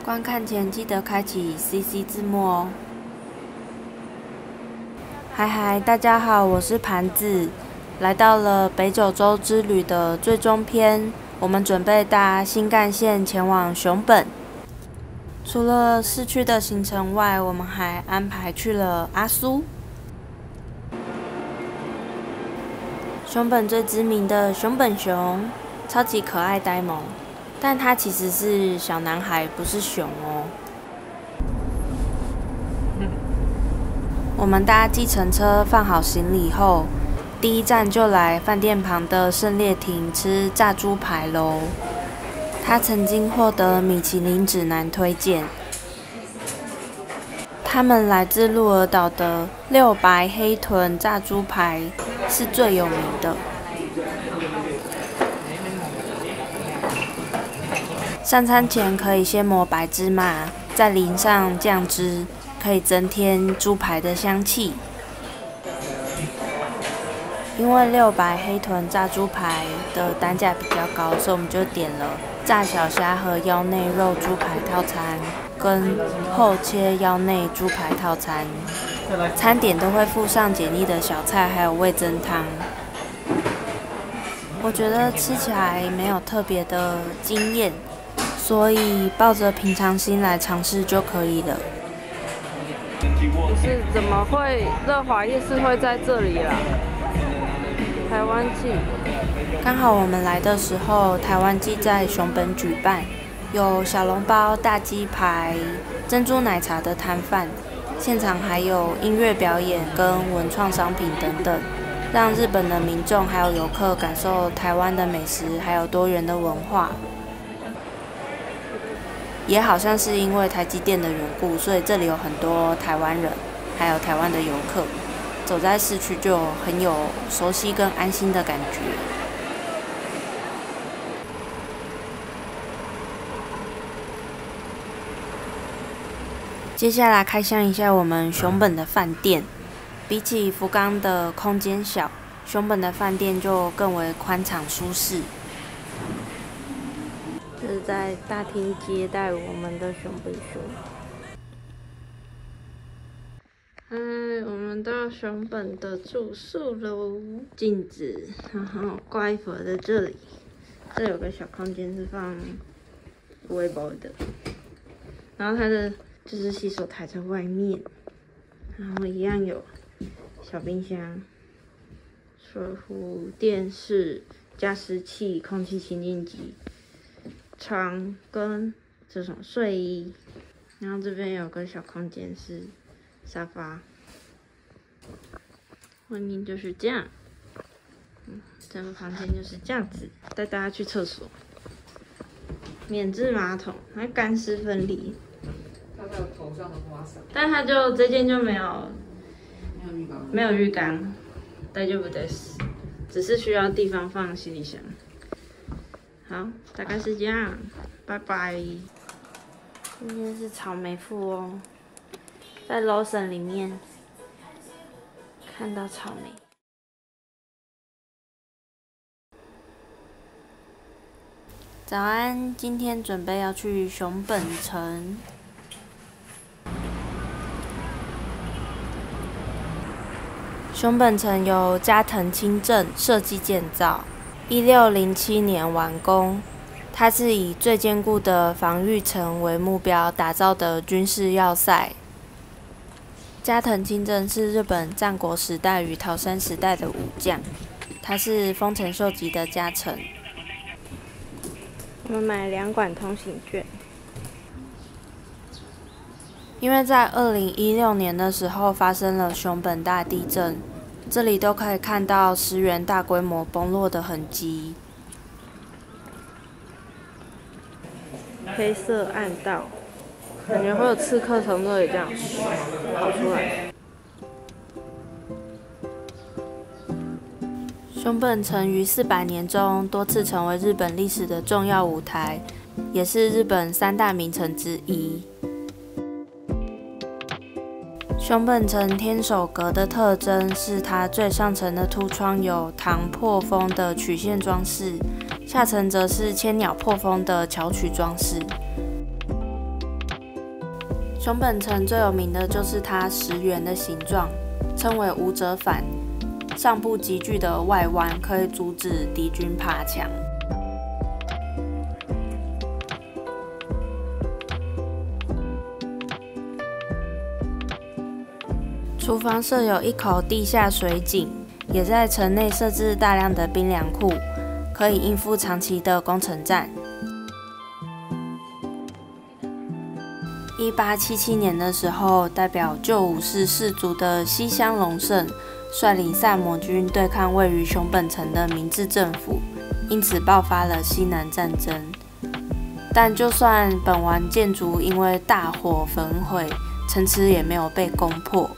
观看前记得开启 CC 字幕哦。嗨，大家好，我是盘子，来到了北九州之旅的最终篇，我们准备搭新干线前往熊本。除了市区的行程外，我们还安排去了阿苏。熊本最知名的熊本熊，超级可爱呆萌，但它其实是小男孩，不是熊哦。我们搭计程车放好行李后，第一站就来饭店旁的胜烈亭吃炸猪排喽。它曾经获得米其林指南推荐。他们来自鹿儿岛的六白黑豚炸猪排是最有名的。上餐前可以先抹白芝麻，再淋上酱汁，可以增添猪排的香气。因为六白黑豚炸猪排的单价比较高，所以我们就点了炸小虾和腰内肉猪排套餐，跟厚切腰内猪排套餐。餐点都会附上解腻的小菜，还有味噌汤。我觉得吃起来没有特别的惊艳，所以抱着平常心来尝试就可以了。不是，怎么会乐华夜市会在这里啦？台湾季刚好我们来的时候，台湾季在熊本举办，有小笼包、大鸡排、珍珠奶茶的摊贩，现场还有音乐表演跟文创商品等等，让日本的民众还有游客感受台湾的美食还有多元的文化。也好像是因为台积电的缘故，所以这里有很多台湾人，还有台湾的游客，走在市区就很有熟悉跟安心的感觉。接下来开箱一下我们熊本的饭店，比起福冈的空间小，熊本的饭店就更为宽敞舒适。这是在大厅接待我们的熊本熊。我们到熊本的住宿喽。镜子，然后挂衣服在这里。这有个小空间是放微波的，然后它的就是洗手台在外面，然后一样有小冰箱、水壶、电视、加湿器、空气清净机。床跟这种睡衣，然后这边有个小空间是沙发，外面就是这样，整个房间就是这样子。带大家去厕所，免治马桶，还干湿分离。它在头上的花洒，但它就这间就没有浴缸，大丈夫です，只是需要地方放行李箱。好，大概是这样，拜拜。今天是草莓富翁，在 Lawson 里面看到草莓。早安，今天准备要去熊本城。熊本城由加藤清正设计建造。1607年完工，它是以最坚固的防御层为目标打造的军事要塞。加藤清正是日本战国时代与桃山时代的武将，他是丰臣秀吉的家臣。我们买2管通行券，因为在2016年的时候发生了熊本大地震。这里都可以看到石垣大规模崩落的痕迹。黑色暗道，感觉会有刺客从这里这样跑出来。熊本城于400年中多次成为日本历史的重要舞台，也是日本3大名城之一。熊本城天守阁的特征是它最上层的凸窗有唐破风的曲线装饰，下层则是千鸟破风的巧曲装饰。熊本城最有名的就是它10圆的形状，称为武者反，上部急剧的外弯可以阻止敌军爬墙。厨房设有一口地下水井，也在城内设置大量的兵粮库，可以应付长期的攻城战。1877年的时候，代表旧武士氏族的西乡隆盛率领萨摩军对抗位于熊本城的明治政府，因此爆发了西南战争。但就算本丸建筑因为大火焚毁，城池也没有被攻破。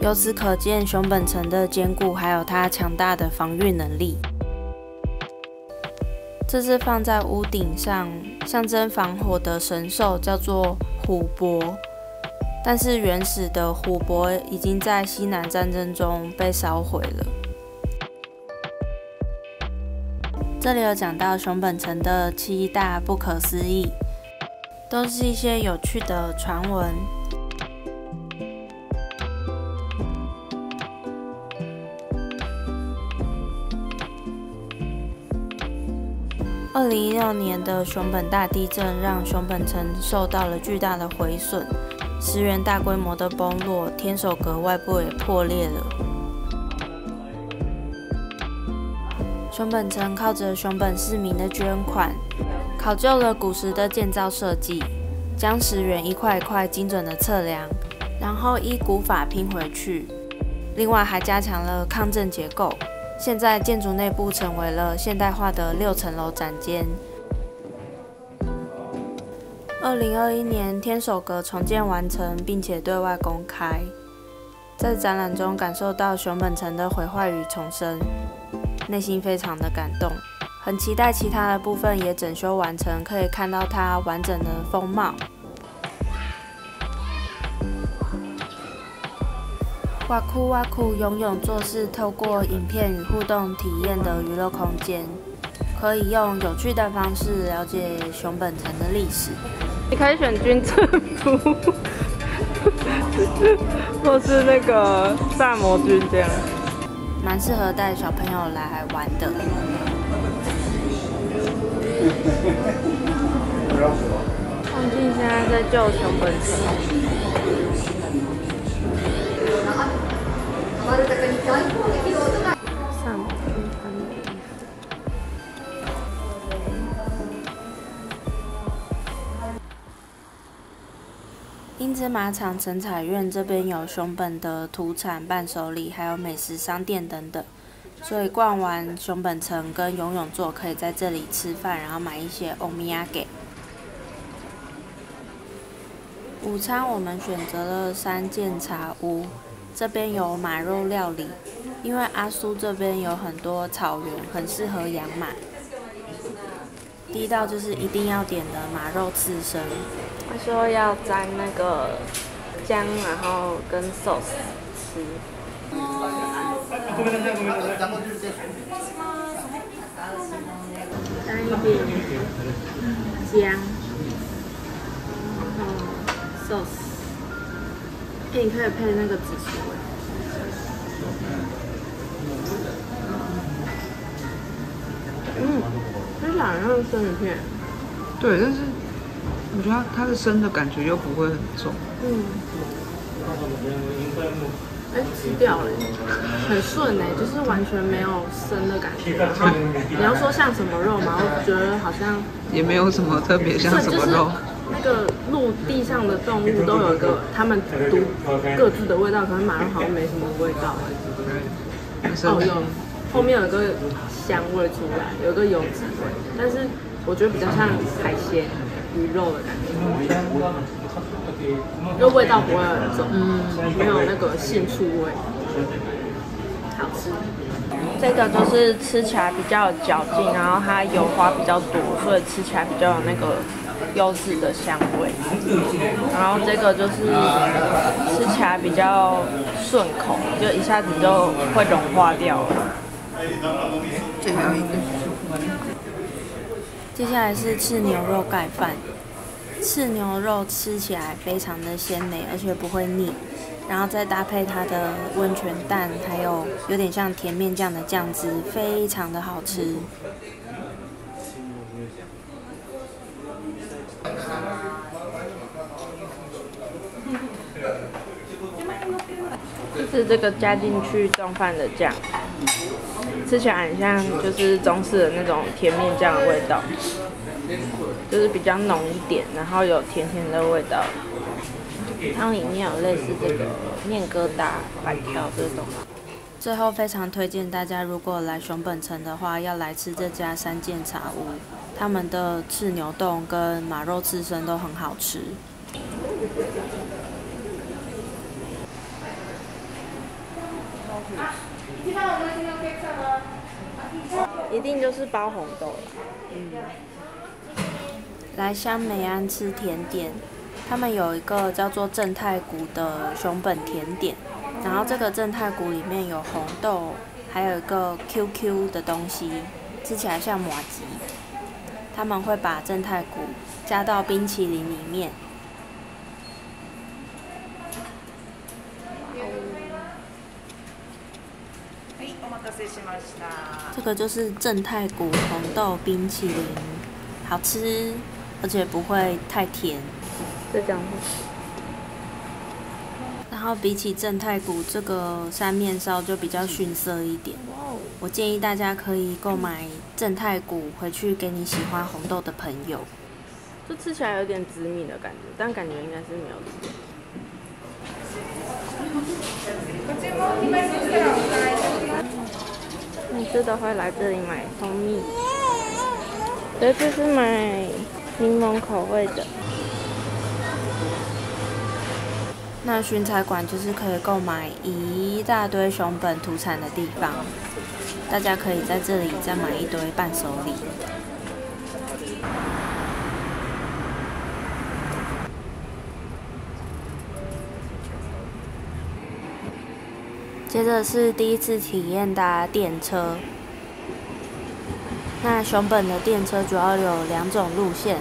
由此可见熊本城的坚固，还有它强大的防御能力。这是放在屋顶上象征防火的神兽，叫做虎伯。但是原始的虎伯已经在西南战争中被烧毁了。这里有讲到熊本城的7大不可思议，都是一些有趣的传闻。2016年的熊本大地震让熊本城受到了巨大的毁损，10圆大规模的崩落，天守阁外部也破裂了。熊本城靠着熊本市民的捐款，考究了古时的建造设计，将10圆一块一块精准的测量，然后依古法拼回去。另外还加强了抗震结构。现在建筑内部成为了现代化的6层楼展间。2021年，天守阁重建完成，并且对外公开。在展览中感受到熊本城的毁坏与重生，内心非常的感动。很期待其他的部分也整修完成，可以看到它完整的风貌。哇酷哇酷永永做是透过影片与互动体验的娱乐空间，可以用有趣的方式了解熊本城的历史。你可以选军政府，或是那个萨摩军这样，蛮适合带小朋友来玩的。忘记现在在救熊本城。萨摩军穿的衣服。樱之马场城彩苑这边有熊本的土产伴手礼，还有美食商店等等，所以逛完熊本城跟永永座可以在这里吃饭，然后买一些欧米亚给。午餐我们选择了3间茶屋。这边有马肉料理，因为阿苏这边有很多草原，很适合养马。第一道就是一定要点的马肉刺身，他说要沾那个姜，然后跟 sauce 吃。沾一点姜，然后 sauce。你可以配那个紫薯味。吃起来像生鱼片。对，但是我觉得它的生的感觉又不会很重。吃掉了，很顺就是完全没有生的感觉。然后你要说像什么肉嘛，我觉得好像也没有什么特别像什么肉。那个陆地上的动物都有一个他们各自的味道，可是马肉好像没什么味道。有后面有一个香味出来，有一个油脂味，但是我觉得比较像海鲜鱼肉的感觉，就味道不会很重，没有那个杏醋味，好吃。这个就是吃起来比较有嚼劲，然后它油花比较多，所以吃起来比较有那个优质的香味。然后这个就是吃起来比较顺口，就一下子就会融化掉了。这还有一个。接下来是赤牛肉盖饭，赤牛肉吃起来非常的鲜美，而且不会腻。然后再搭配它的温泉蛋，还有点像甜面酱的酱汁，非常的好吃。就是这个加进去冻饭的酱，吃起来很像就是中式的那种甜面酱的味道，就是比较浓一点，然后有甜甜的味道。汤里面有类似这个面疙瘩、板条这种。最后非常推荐大家，如果来熊本城的话，要来吃这家三件茶屋，他们的赤牛冻跟马肉刺身都很好吃。一定就是包红豆啦。来香梅安吃甜点。他们有一个叫做正太谷的熊本甜点，然后这个正太谷里面有红豆，还有一个 QQ 的东西，吃起来像麻糬。他们会把正太谷加到冰淇淋里面。这个就是正太谷红豆冰淇淋，好吃，而且不会太甜。这样。然后比起正太谷这个山面烧就比较逊色一点。我建议大家可以购买正太谷回去给你喜欢红豆的朋友。就吃起来有点紫米的感觉，但感觉应该是没有紫米。每次都会来这里买蜂蜜，这次是买柠檬口味的。那薰材馆就是可以购买一大堆熊本土产的地方，大家可以在这里再买一堆伴手礼。接着是第一次体验搭电车。那熊本的电车主要有2种路线，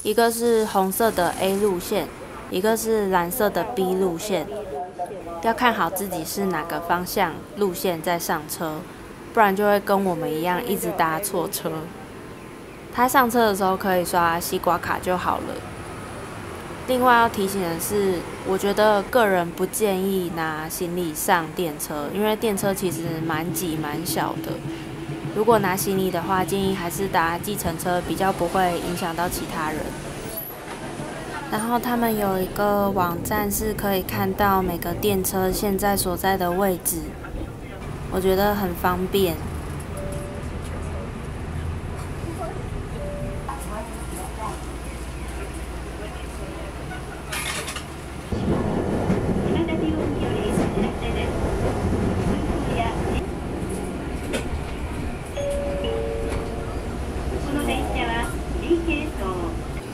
一个是红色的 A 路线，一个是蓝色的 B 路线，要看好自己是哪个方向路线再上车，不然就会跟我们一样一直搭错车。他上车的时候可以刷西瓜卡就好了。另外要提醒的是，我觉得个人不建议拿行李上电车，因为电车其实蛮挤蛮小的。如果拿行李的话，建议还是搭计程车，比较不会影响到其他人。然后他们有一个网站是可以看到每个电车现在所在的位置，我觉得很方便。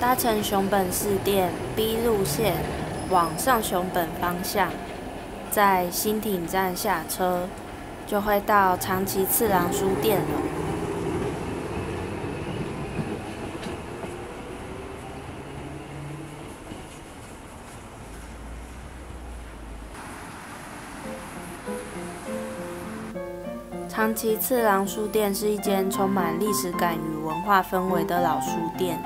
搭乘熊本市电 B 路线往上熊本方向，在新町站下车，就会到长崎次郎书店了。长崎次郎书店是一间充满历史感与文化氛围的老书店。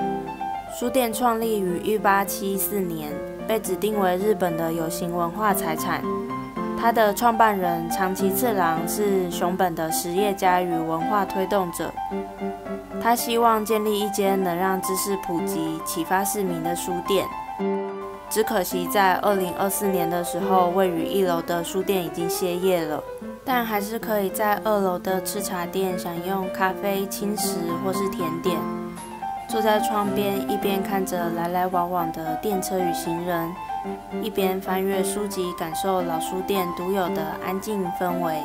书店创立于1874年，被指定为日本的有形文化财产。它的创办人长崎次郎是熊本的实业家与文化推动者。他希望建立一间能让知识普及、启发市民的书店。只可惜在2024年的时候，位于1楼的书店已经歇业了，但还是可以在2楼的吃茶店享用咖啡、轻食或是甜点。坐在窗边，一边看着来来往往的电车与行人，一边翻阅书籍，感受老书店独有的安静氛围。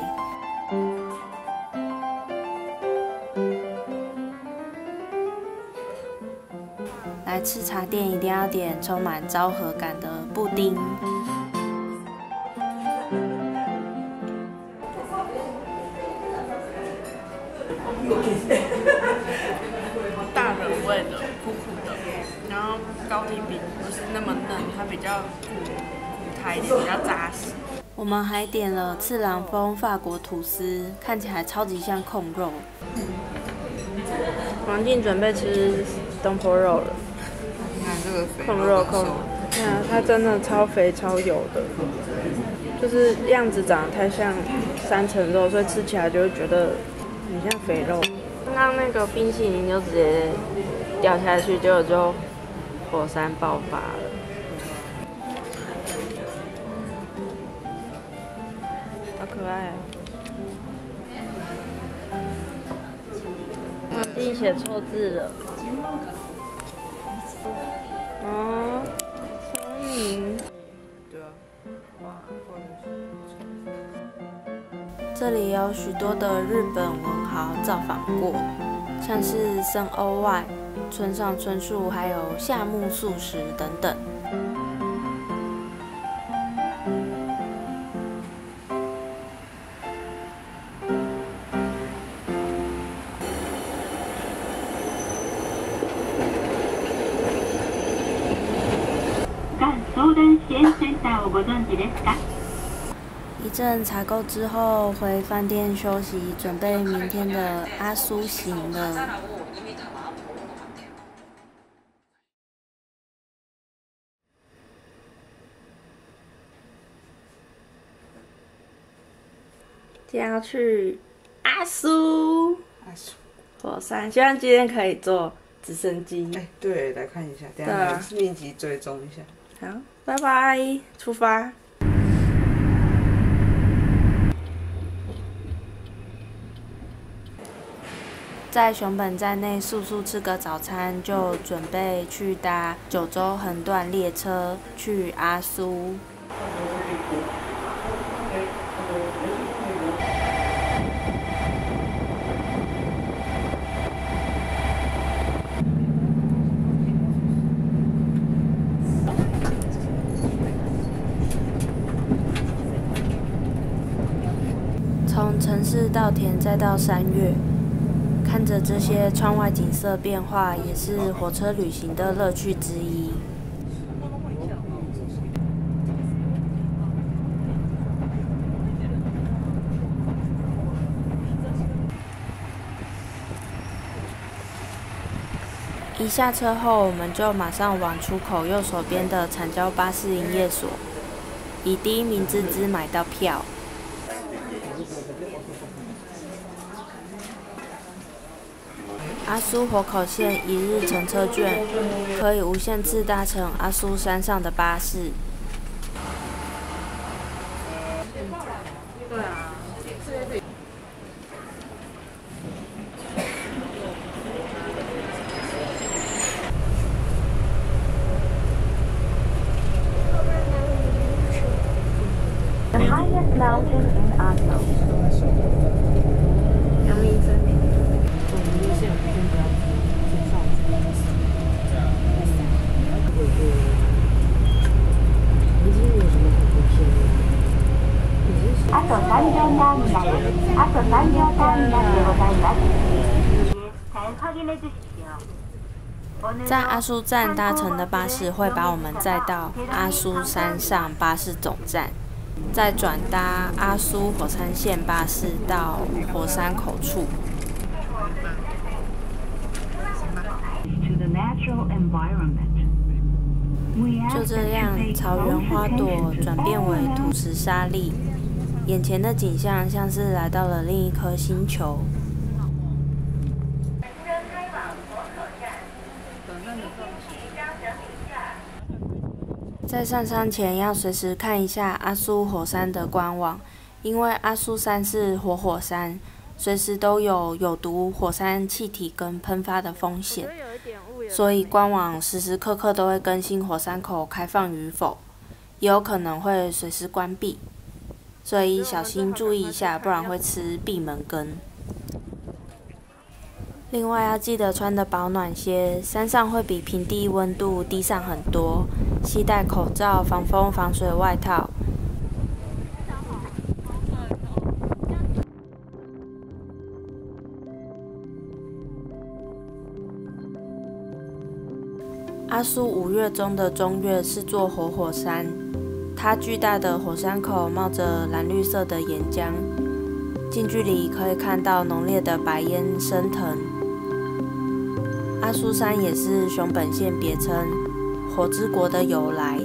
来吃茶店一定要点充满昭和感的布丁。大人味的，苦苦的，然后高丽饼不是那么嫩，它比较骨台一点，比较扎实。我们还点了次郎风法国吐司，看起来超级像控肉。王静准备吃东坡肉了。你看这个肥控肉，对啊，它真的超肥超油的，就是样子长得太像三层肉，所以吃起来就会觉得很像肥肉。刚刚那个冰淇淋就直接掉下去，结果就火山爆发了。好可爱啊！我自己写错字了。哦，聪明。对啊，哇，这里有许多的日本文豪造访过，像是森欧外、村上春树，还有夏目漱石等等。一阵采购之后，回饭店休息，准备明天的阿苏行了。今天要去阿苏火山，希望今天可以坐直升机。哎，对，来看一下，等一下来密集追踪一下。好，拜拜，出发。在熊本站内速速吃个早餐，就准备去搭九州横断列车去阿苏。从城市到田再到山岳，看着这些窗外景色变化，也是火车旅行的乐趣之一。一下车后，我们就马上往出口右手边的产交巴士营业所，以第一名之资买到票。阿苏火口线一日乘车券可以无限次搭乘阿苏山上的巴士。对啊。The highest mountain in Oslo. 阳明森林。あと3両ターミナル、あと3両ターミナルでございます。在阿苏站搭乘的巴士会把我们载到阿苏山上巴士总站，再转搭阿苏火山线巴士到火山口处。就这样，草原花朵转变为土石沙砾，眼前的景象像是来到了另一颗星球。在上山前要随时看一下阿苏火山的官网，因为阿苏山是活火山，随时都有有毒火山气体跟喷发的风险，所以官网时时刻刻都会更新火山口开放与否，也有可能会随时关闭，所以小心注意一下，不然会吃闭门羹。另外要记得穿的保暖些，山上会比平地温度低上很多，携带口罩、防风防水外套。阿苏5月中的中岳是座活火山，它巨大的火山口冒着蓝绿色的岩浆，近距离可以看到浓烈的白烟升腾。阿苏山也是熊本县别称“火之国”的由来。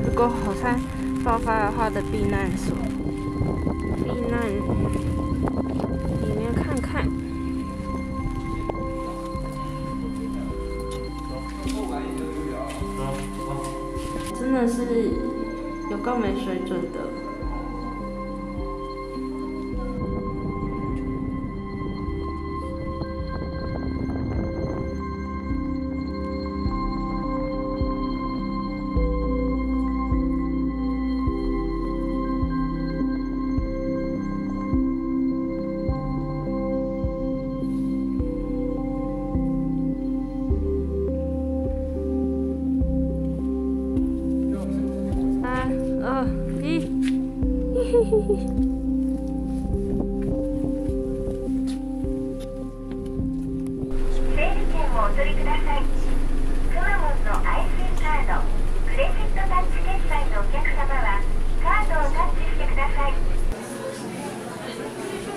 如果火山爆发的话的避难所，避难里面看看。真的是有够没水准的。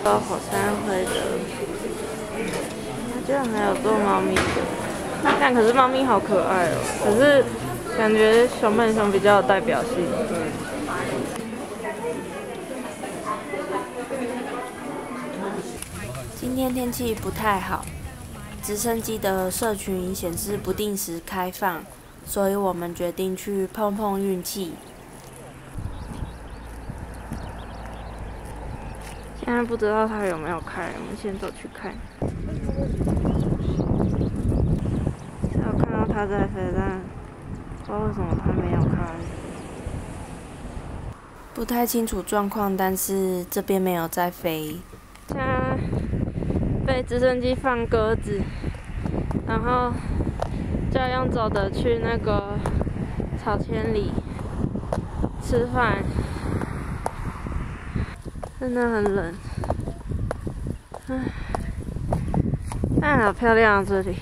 到火山灰的，它居然还有做猫咪的，但可是猫咪好可爱哦，可是感觉熊本熊比较有代表性。今天天气不太好，直升机的社群显示不定时开放，所以我们决定去碰碰运气。现在不知道它有没有开，我们先走去看。有看到它在飞，但不知道为什么它没有开。不太清楚状况，但是这边没有在飞。现在被直升机放鸽子，然后就要用走的去那个草千里吃饭。真的很冷，哎，好漂亮啊这里。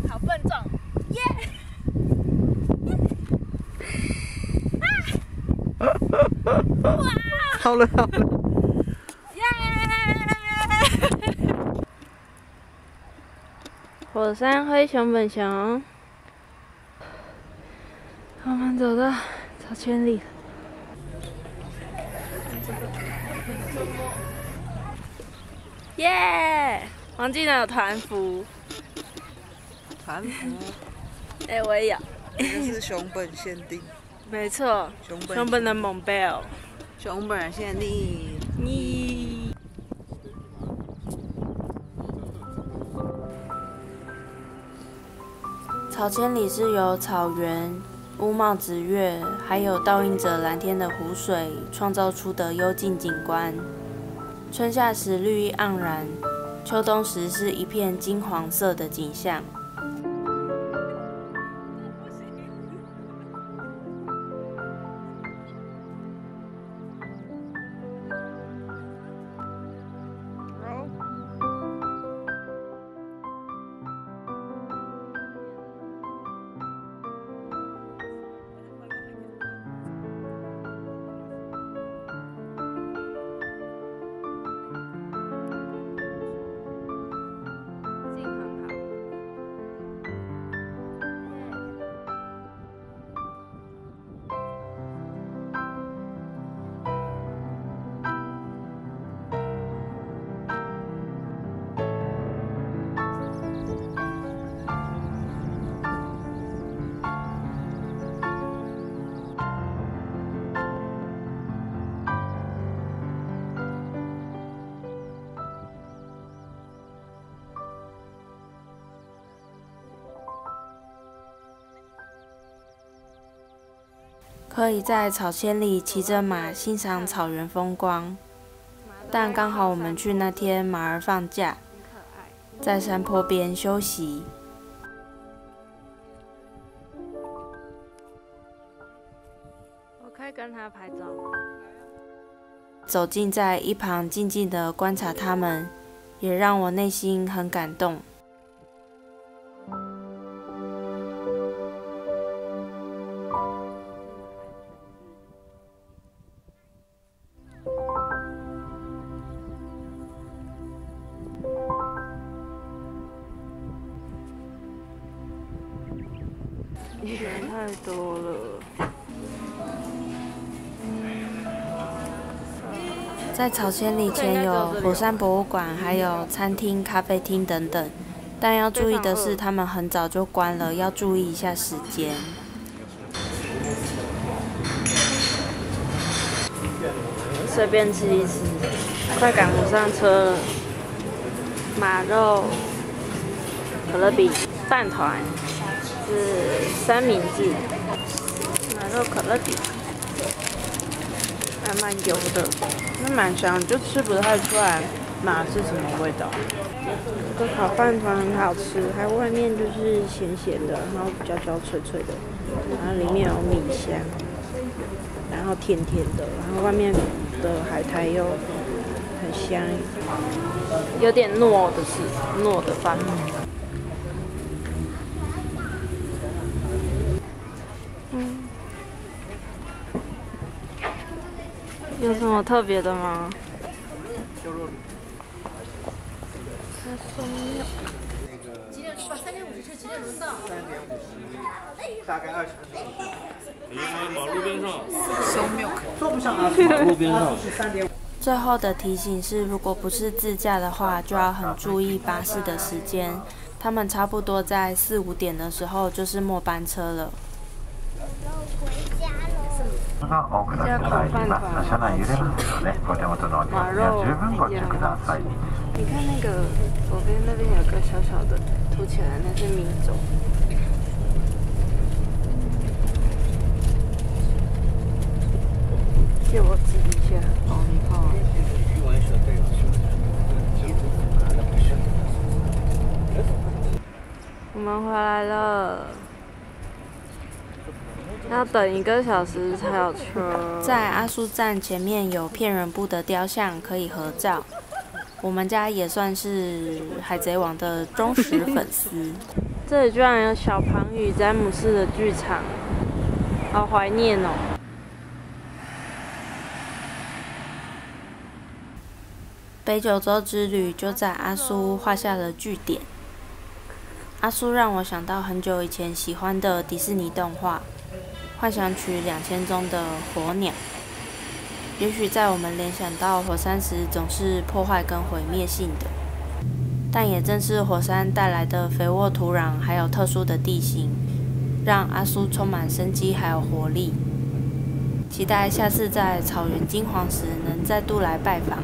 好笨重，耶！好了好了，火山灰熊本熊，我们走到草千里了。耶！王记得有团服，团服，哎，我也有。这是熊本限定，没错，熊本的蒙贝尔。熊本限定。你草千里是由草原、乌帽子月，还有倒映着蓝天的湖水创造出的幽静景观。春夏时绿意盎然，秋冬时是一片金黄色的景象。可以在草千里骑着马欣赏草原风光。但刚好我们去那天马儿放假，在山坡边休息。我可以跟他拍照。走近在一旁静静地观察他们，也让我内心很感动。人太多了。在草千里前有火山博物馆，还有餐厅、咖啡厅等等。但要注意的是，他们很早就关了，要注意一下时间。随便吃一吃，快赶不上车了。马肉、可乐饼、饭团是三明治，马肉可乐饼，还蛮油的，那蛮香，就吃不太出来马是什么味道。这个烤饭团很好吃，它外面就是咸咸的，然后焦焦脆脆的，然后里面有米香，然后甜甜的，然后外面的海苔又很香，有点糯的饭。有什么特别的吗？几点出发？3点50是几点钟到？大概20分钟。因为马路边上。坐不上啊，马路边上。最后的提醒是，如果不是自驾的话，就要很注意巴士的时间。他们差不多在4、5点的时候就是末班车了。が多くなってまいります。車内揺れますので、お手元のお荷物には十分ご注意ください。你看那个左边那边有个小小的凸起来，那是米种。借我指一下。哦，你看。我们回来了。要等1个小时才有车。在阿苏站前面有骗人部的雕像，可以合照。我们家也算是海贼王的忠实粉丝。这里居然有小庞与詹姆士的剧场，好怀念哦。北九州之旅就在阿苏画下了句点。阿苏让我想到很久以前喜欢的迪士尼动画《幻想曲2000》中的火鸟。也许在我们联想到火山时，总是破坏跟毁灭性的，但也正是火山带来的肥沃土壤还有特殊的地形，让阿苏充满生机还有活力。期待下次在草原金黄时能再度来拜访。